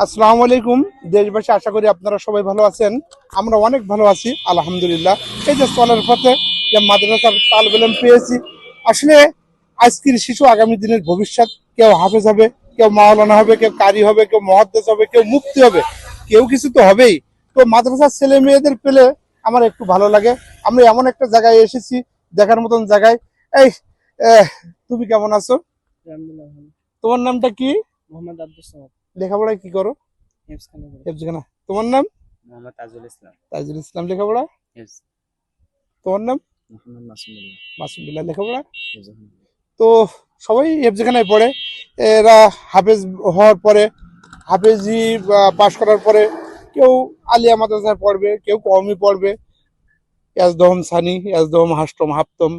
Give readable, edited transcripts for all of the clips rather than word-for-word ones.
আসসালামু আলাইকুম দেশবাসী, আশা করি আপনারা সবাই ভালো আছেন। আমরা অনেক ভালো আছি আলহামদুলিল্লাহ। এই যে চলার পথে যে মাদ্রাসার তালিব ইলম পেয়েছি, আসলে আজকের শিশু আগামী দিনের ভবিষ্যৎ। কেউ হাফেজ হবে, কেউ মাওলানা হবে, কেউ কারি হবে, কেউ মুহাদ্দিস হবে, কেউ মুফতি হবে, কেউ কিছু তো হবেই। তো মাদ্রাসার ছেলে মেয়েদের পেলে আমার একটু ভালো লাগে। আমরা এমন একটা জায়গায় এসেছি, দেখার মতন জায়গায়। এই তুমি কেমন আছো? আলহামদুলিল্লাহ ভালো। তোমার নামটা কি? মোহাম্মদ আব্দুল সামাদ। লেখাপড়ায় কি করো? হিফজখানা করি। হেফজখানা। তোমার নাম? মোহাম্মদ তাজুল ইসলাম। তাজুল ইসলাম। লেখাপড়া? হিফজ। তোমার নাম? মোহাম্মদ মাসুমুল্লাহ। মাসুম বিল্লাহ। লেখাপড়া? হিফজখানা। তো সবাই হেফজখানায় পড়ে। এরা হাফেজ হওয়ার পরে, হাফেজি পাশ করার পরে কেউ আলিয়া মাদ্রাসায় পড়বে, কেউ কওমি পড়বে, ইয়াজদহম সানি, ইয়াজদহম হাষ্টম হাফতম,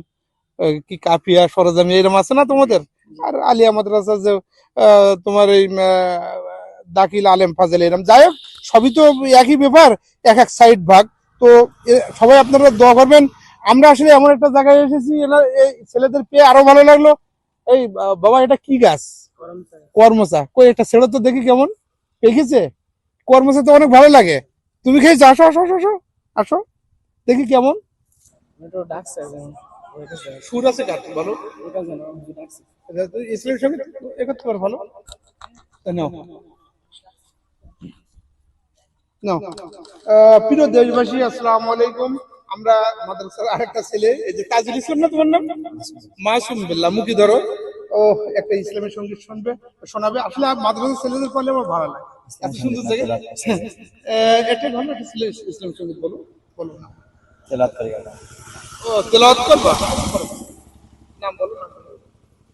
কি কাফিয়া সরজামি এরকম আছে না তোমাদের? আর আলিয়া মাদ্রাসা যে তোমার এই দাখিল আলেম ফাজেল এরকম, যাই হোক সবই তো একই ব্যাপার, এক এক সাইড ভাগ। তো সবাই আপনারা দোয়া করবেন। আমরা আসলে এমন একটা জায়গায় এসেছি, এই ছেলেদের পেয়ে আরো ভালো লাগলো। এই বাবা, এটা কি গাছ? কর্মচা। কই একটা ছেলে তো দেখি কেমন পেকেছে। কর্মচা তো অনেক ভালো লাগে। তুমি খেয়েছো? আসো আসো আসো আসো আসো, দেখি কেমন এটা ডাকছে যেমন ওইটা সুর আছে কার বলো। ওটা জানো ডাকছে। ইসলামের সঙ্গে এ করতে পারো ভালো। নাও নাও। প্রিয় দেশবাসী, আসসালামু আলাইকুম। আমরা মাদ্রাসার আরেকটা ছেলে, এই যে তাজুল ইসলাম না তোমার নাম? মাসুম বিল্লাহ। মুখী ধরো। ও একটা ইসলামের সঙ্গীত শুনবে, শোনাবে। আসলে মাদ্রাসার ছেলেদের পড়লে আমার ভালো লাগে, এত সুন্দর জায়গা। একটা ভালো একটা ছেলে ইসলামের সঙ্গীত বলো, বলো না। তেলাওয়াত করি কথা। ও তেলাওয়াত করবা? নাম বলো, নাম বলো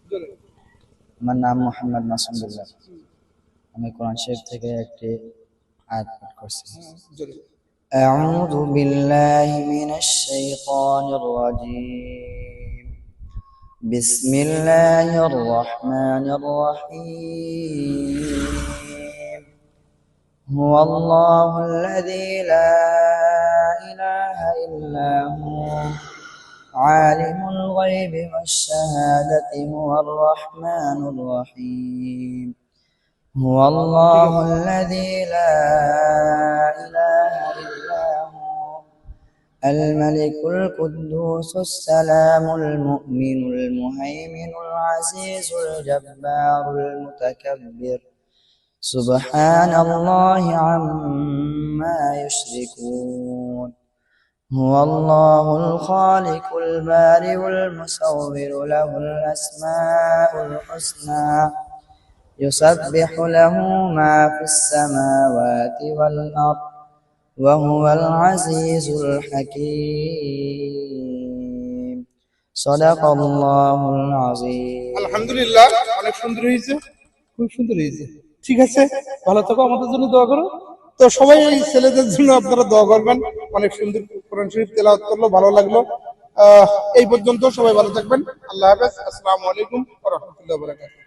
জোরে। আমার নাম মোহাম্মদ মাসুমুল্লাহ। আমি কোরআন শরীফ থেকে একটি আয়াত পাঠ করছি। জোরে। أعوذ بالله من الشيطان الرجيم. بسم الله الرحمن الرحيم. هو الله الذي لا إله إلا هو عالم الغيب والشهادة هو الرحمن الرحيم. هو الله الذي لا إله إلا هو الملك القدوس السلام المؤمن المهيمن العزيز الجبار المتكبر سبحان الله عما يشركون. هو الله الخالق البارئ المصور له الأسماء الحسنى يسبح له ما في السماوات والأرض وهو العزيز الحكيم. صدق الله العظيم. আলহামদুলিল্লাহ, অনেক সুন্দর হয়েছে, খুব সুন্দর হয়েছে। ঠিক আছে, ভালো থাকো, আমাদের জন্য দোয়া করো। তো সবাই এই ছেলেদের জন্য আপনারা দোয়া করবেন। অনেক সুন্দর কোরআন শরীফ তেলাওয়াত করলো, ভালো লাগলো। এই পর্যন্ত, সবাই ভালো থাকবেন। আল্লাহ হাফেজ। আসসালামু আলাইকুম ওয়া রাহমাতুল্লাহি ওয়া বারাকাতুহু।